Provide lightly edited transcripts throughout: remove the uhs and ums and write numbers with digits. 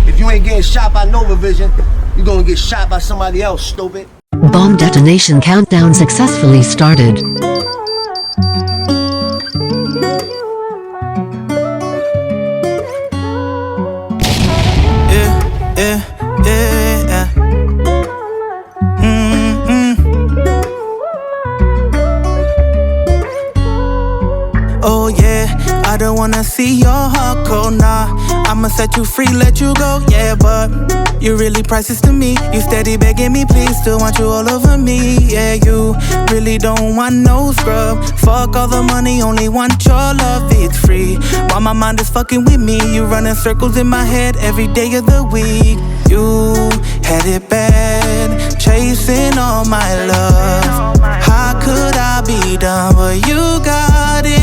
If you ain't getting shot by Nova Vision, you gonna get shot by somebody else, stupid. Bomb detonation countdown successfully started. Oh yeah, I don't wanna see your heart cold, nah. I'ma set you free, let you go, yeah, but you're really priceless to me. You steady begging me, please, still want you all over me. Yeah, you really don't want no scrub. Fuck all the money, only want your love, it's free. While my mind is fucking with me, you running circles in my head every day of the week. You had it bad, chasing all my love. How could I be done? But you got it,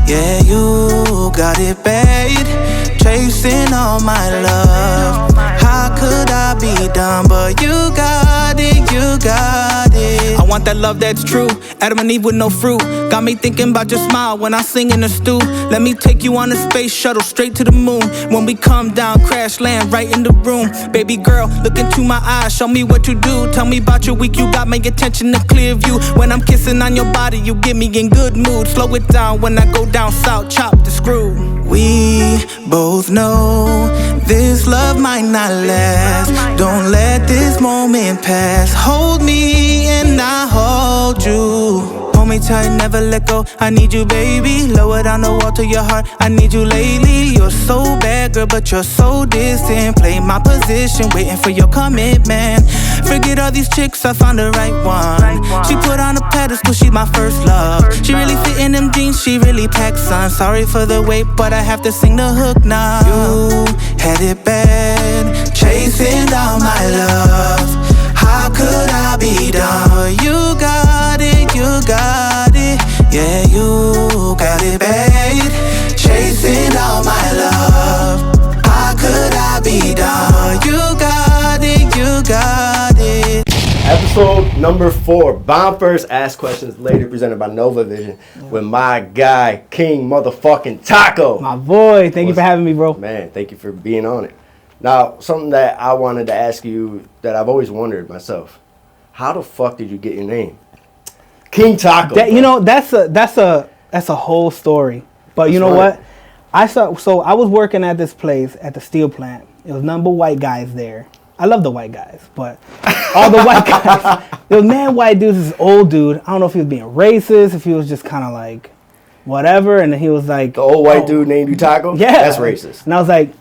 yeah, you got it bad, chasing all my love. How could I be done? But you got it, I want that love that's true, Adam and Eve with no fruit. Got me thinking about your smile when I sing in the stew. Let me take you on a space shuttle straight to the moon. When we come down, crash land right in the room. Baby girl, look into my eyes, show me what you do. Tell me about your week, you got my attention, a clear view. When I'm kissing on your body, you get me in good mood. Slow it down when I go down south, chop the screw. We both know this love might not last. Don't let this moment pass. Hold me and I hold you. Hold me tight, never let go. I need you, baby. Lower down the wall to your heart. I need you lately. You're so bad, girl, but you're so distant. Play my position, waiting for your commitment. Forget all these chicks, I found the right one. She put on a pedestal, she's my first love. She really fit in them jeans, she really packs on. Sorry for the wait, but I have to sing the hook now. You had it bad, chasing down my love. How could I be done? You got it, yeah, you got it bad, chasing all my love. How could I be done? You got it. Episode number 4, Bomb First, Ask Questions Later, presented by Nova Vision, with my guy, King motherfucking Taco. My boy, thank you for having me, bro. Man, thank you for being on it. Now, something that I wanted to ask you that I've always wondered myself, how the fuck did you get your name? King Taco. You know, that's a whole story. But that's, you know what? I was working at this place at the steel plant. It was none but white guys there. I love the white guys, but all the white guys, there was mad white dudes, this old dude. I don't know if he was being racist, if he was just kind of like whatever, and then he was like, the old white dude named you Taco? Yeah. That's racist. And I was like,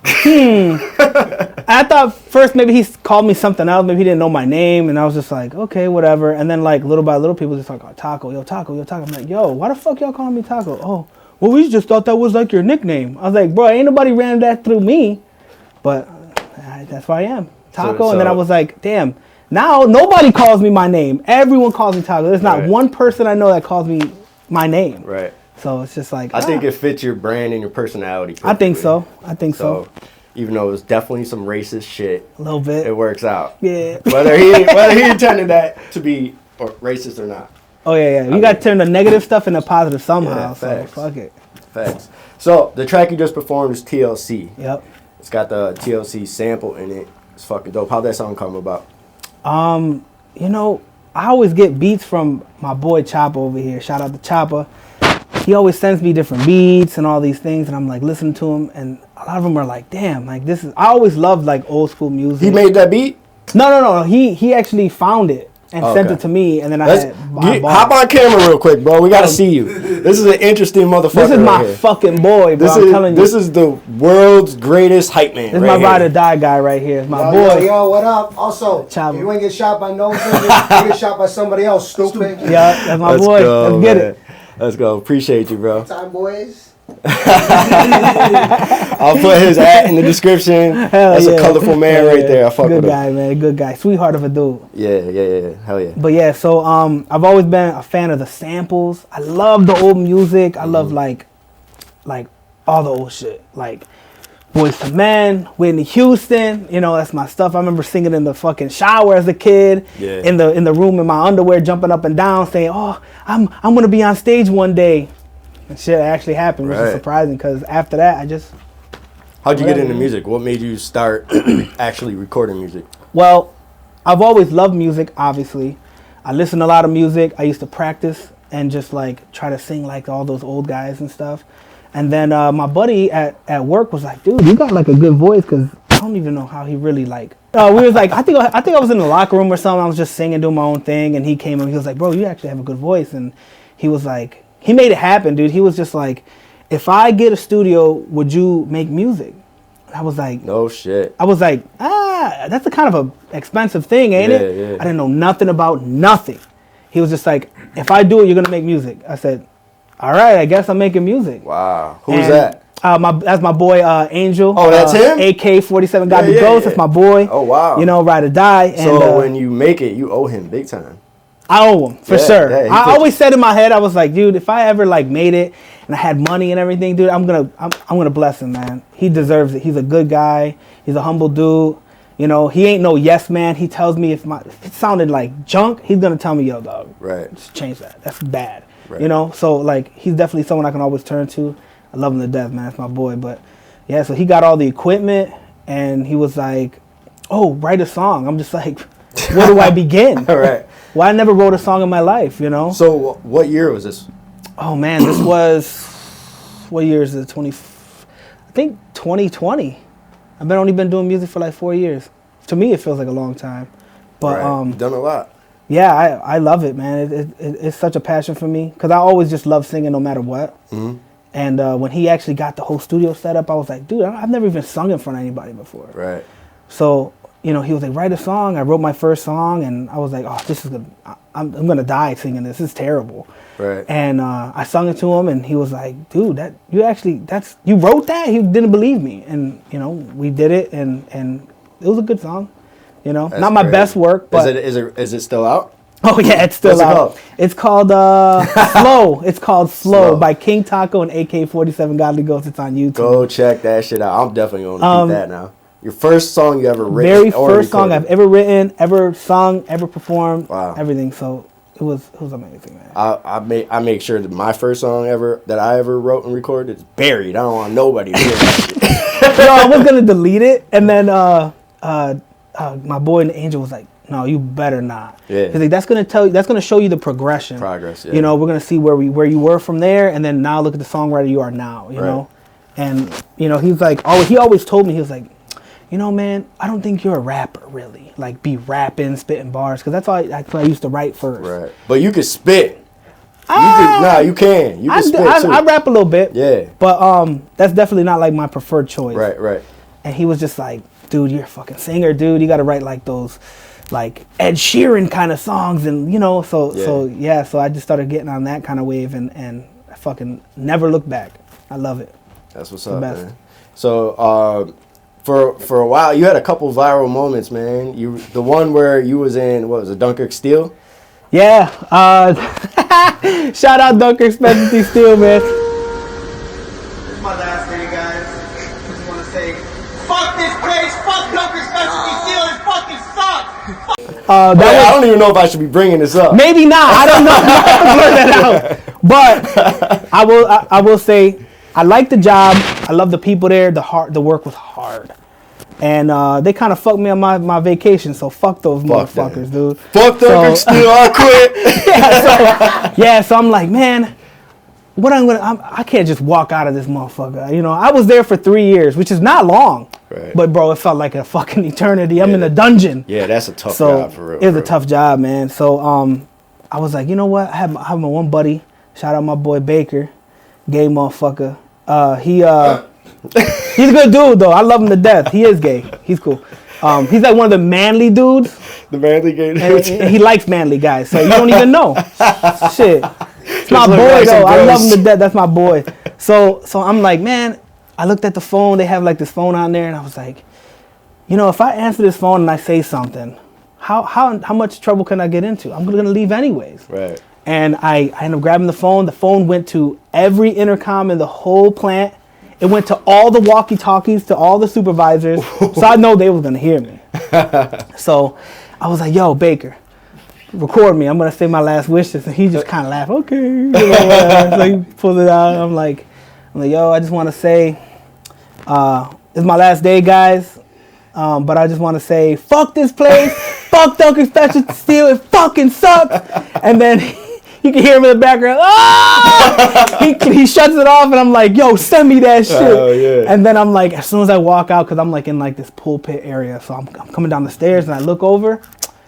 I thought first maybe he called me something else, maybe he didn't know my name, and I was just like, okay, whatever. And then like little by little people just like, oh, Taco, yo, Taco, yo, Taco. I'm like, yo, why the fuck y'all calling me Taco? Oh, well, we just thought that was like your nickname. I was like, bro, ain't nobody ran that through me, but that's who I am, Taco. And then I was like, damn, now nobody calls me my name. Everyone calls me Taco. There's not one person I know that calls me my name. Right. So it's just like, I think it fits your brand and your personality perfectly. I think so. Even though it's definitely some racist shit, a little bit, it works out. Yeah. Whether he intended that to be or racist or not. Oh yeah. You got to turn the negative stuff into positive somehow. Yeah, so fuck it. Facts. So the track you just performed is TLC. Yep. It's got the TLC sample in it. It's fucking dope. How'd that song come about? You know, I always get beats from my boy Chopper over here. Shout out to Chopper. He always sends me different beats and all these things, and I'm like listening to him, and a lot of them are like, damn, like this is. I always loved like old school music. He made that beat? No. He actually found it and sent it to me, and then hop on camera real quick, bro. We gotta see you. This is an interesting motherfucker. This is my right fucking boy, bro. I'm telling you. This is the world's greatest hype man. This is my ride or die guy right here. It's my boy. Yo, what up? Also, if you ain't get shot by no thing, you get shot by somebody else, stupid. Yeah, that's my boy. Go, Let's get it. Let's go. Appreciate you, bro. Time, boys. I'll put his at in the description. That's a colorful man right there. I fuck with him. Good guy, man. Good guy. Sweetheart of a dude. Yeah. Hell yeah. But yeah, so I've always been a fan of the samples. I love the old music. I love like all the old shit. Like Boyz II Men, Whitney Houston, you know, that's my stuff. I remember singing in the fucking shower as a kid, in the room in my underwear, jumping up and down, saying, "Oh, I'm gonna be on stage one day." And shit actually happened, which is surprising because after that, I just How'd you get into music? What made you start actually recording music? Well, I've always loved music, obviously. I listen to a lot of music. I used to practice and just like try to sing like all those old guys and stuff. And then my buddy at work was like, dude, you got like a good voice, because I don't even know how he really like. We was like, I think I was in the locker room or something. I was just singing, doing my own thing. And he came and he was like, bro, you actually have a good voice. And he was like, he made it happen, dude. He was just like, if I get a studio, would you make music? And I was like, no shit. I was like, that's a kind of a expensive thing, ain't it? Yeah. I didn't know nothing about nothing. He was just like, if I do it, you're gonna make music. I said, all right, I guess I'm making music. Wow. Who's that? That's my boy Angel. Oh, that's him? AK-47 Got Me Ghost. That's my boy. Oh, wow. You know, Ride or Die. So when you make it, you owe him big time. I owe him, for sure. Yeah, I always said in my head, I was like, dude, if I ever like made it and I had money and everything, dude, I'm gonna bless him, man. He deserves it. He's a good guy. He's a humble dude. You know, he ain't no yes man. He tells me if it sounded like junk, he's gonna tell me, yo, dog, right, just change that. That's bad. Right. You know, so like he's definitely someone I can always turn to. I love him to death, man. That's my boy. But yeah, so he got all the equipment and he was like, oh, write a song. I'm just like, where do I begin? All right. Well, I never wrote a song in my life, you know? So what year was this? Oh, man, this was, what year is it? I think 2020. I've only been doing music for like 4 years. To me, it feels like a long time. But right. You've done a lot. Yeah, I love it, man. It's such a passion for me because I always just love singing no matter what. Mm-hmm. And when he actually got the whole studio set up, I was like, dude, I've never even sung in front of anybody before. Right. So, you know, he was like, write a song. I wrote my first song, and I was like, oh, this is good. I'm gonna die singing this. This is terrible. Right. And I sung it to him, and he was like, dude, you wrote that? He didn't believe me, and you know, we did it, and it was a good song. You know, that's not my great. best work, but is it still out? Oh yeah, it's still out. It's called Slow. It's called Slow by King Taco and AK-47 Godly Ghost. It's on YouTube. Go check that shit out. I'm definitely gonna keep that now. Your first song you ever written? Very first song I've ever written, ever sung, ever performed. Wow. Everything. So it was amazing, man. I make sure that my first song that I ever wrote and recorded is buried. I don't want nobody to hear that shit. No, I was gonna delete it, and then my boy and Angel was like, no, you better not. Yeah. He's like, that's gonna show you the progression. Progress, yeah. You know, we're gonna see where you were from there, and then now look at the songwriter you are now. You know, and you know, he's like, he always told me, he was like, you know, man, I don't think you're a rapper really. Like, be rapping, spitting bars, because that's what I used to write first. Right. But you could spit. You can. You can spit too. I rap a little bit. Yeah. But that's definitely not like my preferred choice. Right. And he was just like, dude, you're a fucking singer, dude. You got to write like those, like Ed Sheeran kind of songs, and you know, so I just started getting on that kind of wave, and I fucking never looked back. I love it. That's what's up, man. So for a while, you had a couple viral moments, man. The one where you was in, what was it, Dunkirk Steel? Yeah. Shout out Dunkirk Specialty Steel, man. This is my last day, guys. I just want to say, fuck this place, fuck Dunkirk Specialty Steel, it fucking sucks. I don't even know if I should be bringing this up. Maybe not. I don't know. I have to blur that out. But I will say, I like the job. I love the people there. The work was hard. And they kind of fucked me on my vacation, so fuck those motherfuckers, dude. Fuck Dunkirk Steel, I quit. So I'm like, man, I can't just walk out of this motherfucker. You know, I was there for 3 years, which is not long. Right. But bro, it felt like a fucking eternity. I'm in a dungeon. Yeah, that's a tough job for real. It was a tough job, man. So I was like, you know what? I have my one buddy. Shout out my boy Baker, gay motherfucker. He's a good dude though. I love him to death. He is gay. He's cool. He's like one of the manly dudes. The manly gay dudes. And he likes manly guys, so you don't even know. Shit. It's my boy though. I love him to death. That's my boy. So I'm like, man, I looked at the phone. They have like this phone on there, and I was like, you know, if I answer this phone and I say something, how much trouble can I get into? I'm gonna leave anyways. Right. And I ended up grabbing the phone. The phone went to every intercom in the whole plant. It went to all the walkie-talkies, to all the supervisors. So I know they was going to hear me. So I was like, yo, Baker, record me. I'm going to say my last wishes. And he just kind of laughed. Okay. You know, so he pulled it out. I'm like, yo, I just want to say it's my last day, guys. But I just want to say, fuck this place. Fuck Duncan Special Steel. It fucking sucks. And then you can hear him in the background. Ah! he shuts it off, and I'm like, yo, send me that shit. Oh, yeah. And then I'm like, as soon as I walk out, because I'm like in like this pulpit area, so I'm coming down the stairs, and I look over.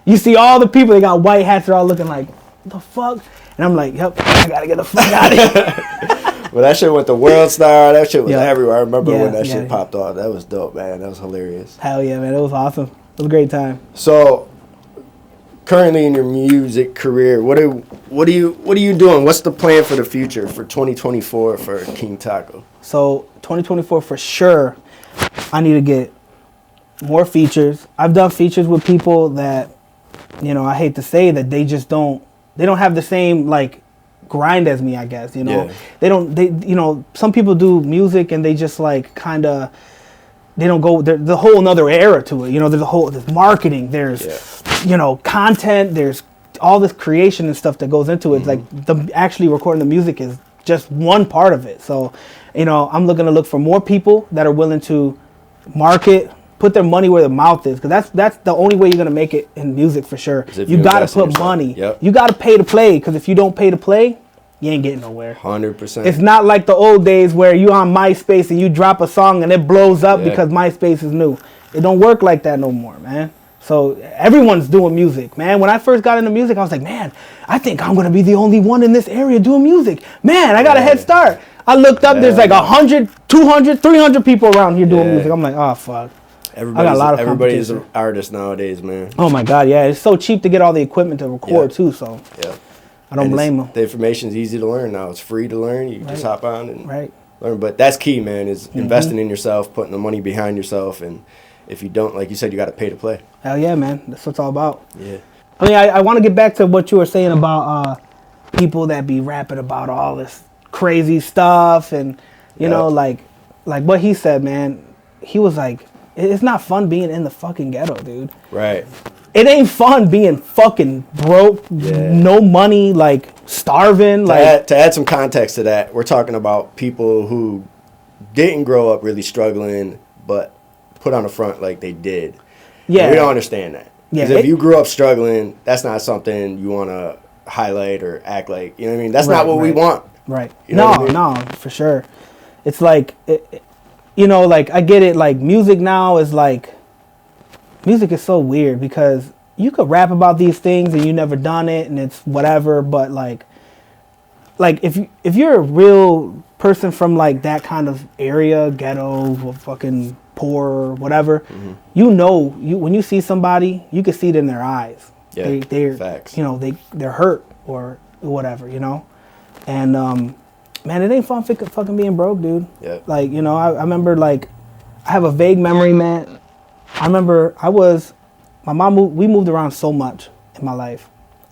You see all the people, they got white hats, they're all looking like, what the fuck? And I'm like, yep, I gotta get the fuck out of here. Well, that shit went to World Star. That shit was Yeah. everywhere. I remember Yeah, when that yeah. shit popped off. That was dope, man. That was hilarious. Hell yeah, man, it was awesome. It was a great time. So, currently in your music career, what are you doing? What's the plan for the future for 2024 for King Taco? So 2024 for sure, I need to get more features. I've done features with people that, you know, I hate to say that they don't have the same like grind as me, I guess, you know. Yeah. You know, some people do music and they just like kind of, they don't go, there's a whole nother era to it. You know, there's marketing, there's, you know, content, there's all this creation and stuff that goes into it. Like actually recording the music is just one part of it. So, you know, I'm looking to look for more people that are willing to market, put their money where their mouth is, because that's the only way you're gonna make it in music for sure. You gotta put money. Yep. You gotta pay to play, because if you don't pay to play, you ain't getting nowhere. 100%. It's not like the old days where you on MySpace and you drop a song and it blows up because MySpace is new. It don't work like that no more, man. So everyone's doing music, man. When I first got into music, I was like, man, I think I'm gonna be the only one in this area doing music. Man, I got a head start. I looked up, there's like 100, 200, 300 people around here doing music. I'm like, oh fuck. Everybody's an artist nowadays, man. Oh my God, yeah. It's so cheap to get all the equipment to record too, so I don't blame them. The information's easy to learn now. It's free to learn. You can just hop on and learn. But that's key, man, is investing in yourself, putting the money behind yourself. And if you don't, like you said, you got to pay to play. Hell yeah, man. That's what it's all about. Yeah. I mean, I want to get back to what you were saying about people that be rapping about all this crazy stuff. And, you know, like what he said, man. He was like, it's not fun being in the fucking ghetto, dude. Right. It ain't fun being fucking broke, no money, like starving. To add some context to that, we're talking about people who didn't grow up really struggling, but put on the front like they did. Yeah. And we don't understand that. Because if you grew up struggling, that's not something you want to highlight or act like. You know what I mean? That's not what we want. Right. You know what I mean? No, for sure. It's like, you know, like I get it. Like music now is like, music is so weird because you could rap about these things and you never done it and it's whatever, but like if you're a real person from like that kind of area, ghetto, fucking poor, whatever, you know, when you see somebody, you can see it in their eyes. Yeah, they're facts. You know, they're hurt or whatever, you know, and man, it ain't fun fucking being broke, dude. Yeah. Like, you know, I remember like I have a vague memory, man. I remember my mom we moved around so much in my life.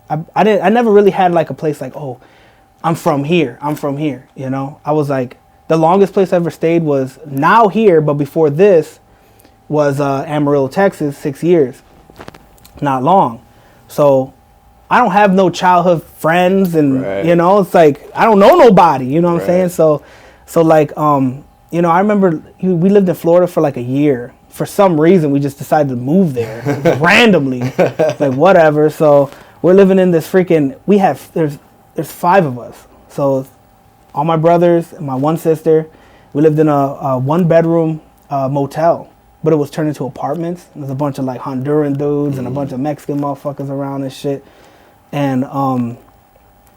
I never really had like a place like, oh, I'm from here, you know? I was like, the longest place I ever stayed was now here, but before this was Amarillo, Texas, 6 years. Not long. So I don't have no childhood friends and, you know, it's like, I don't know nobody, you know what I'm saying? So like, you know, I remember we lived in Florida for like a year. For some reason, we just decided to move there randomly, like whatever. So we're living in this freaking. There's 5 of us. So all my brothers and my one sister. We lived in a 1-bedroom motel, but it was turned into apartments. There's a bunch of like Honduran dudes and a bunch of Mexican motherfuckers around and shit. And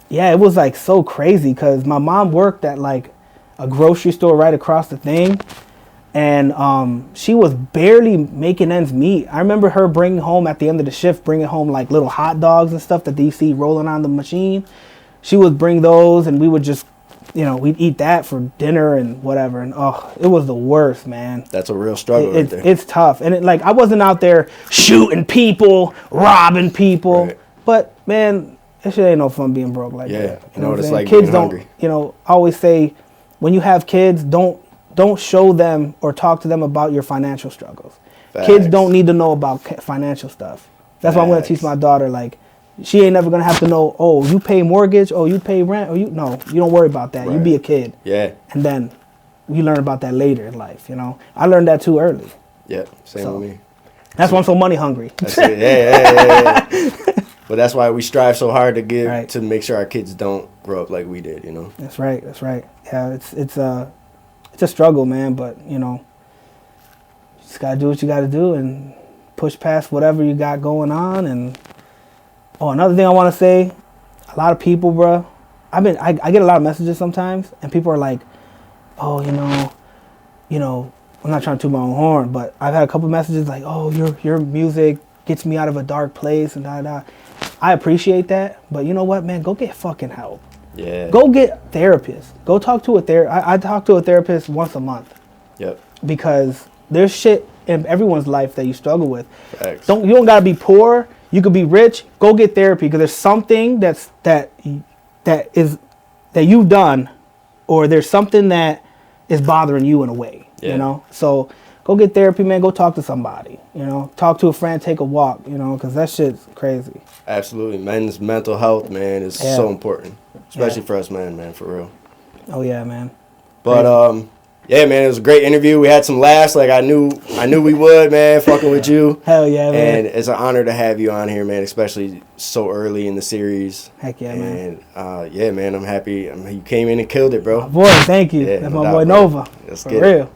yeah, it was like so crazy because my mom worked at like a grocery store right across the thing. And she was barely making ends meet. I remember her bringing home at the end of the shift, bringing home like little hot dogs and stuff that you see rolling on the machine. She would bring those and we would just, you know, we'd eat that for dinner and whatever. And oh, it was the worst, man. That's a real struggle right there. It's tough. And like, I wasn't out there shooting people, robbing people. Right. But man, that shit ain't no fun being broke like that. You know what it's like kids being hungry. You know, I always say when you have kids, don't show them or talk to them about your financial struggles. Facts. Kids don't need to know about financial stuff. That's why I'm going to teach my daughter, like, she ain't never going to have to know, oh, you pay mortgage, oh, you pay rent, or you don't worry about that. You be a kid. Yeah. And then we learn about that later in life. You know, I learned that too early. Yeah, same with me. That's why I'm so money hungry. That's it. Yeah. But that's why we strive so hard to give to make sure our kids don't grow up like we did. You know. That's right. Yeah, it's a struggle, man. But you know, you just gotta do what you gotta do and push past whatever you got going on. And another thing I want to say, a lot of people, bro. I get a lot of messages sometimes, and people are like, "Oh, you know, I'm not trying to toot my own horn, but I've had a couple messages like, "Oh, your music gets me out of a dark place," and da. I appreciate that, but you know what, man? Go get fucking help. Yeah. Go get therapists. Go talk to a therapist. I talk to a therapist once a month. Yep. Because there's shit in everyone's life that you struggle with. Facts. You don't gotta be poor. You could be rich. Go get therapy because there's something that you've done, or there's something that is bothering you in a way. Yeah. You know. So go get therapy, man. Go talk to somebody. You know, talk to a friend. Take a walk. You know, because that shit's crazy. Absolutely, men's mental health, man, is so important, especially for us men, man, for real. Oh yeah, man. But yeah, man, it was a great interview. We had some laughs, like I knew we would, man. Fucking with you. Hell yeah, man. And it's an honor to have you on here, man, especially so early in the series. Heck yeah, man. And yeah, man, I'm happy. You came in and killed it, bro. My boy, thank you. Yeah, that's my boy Nova. Let's for get real. It.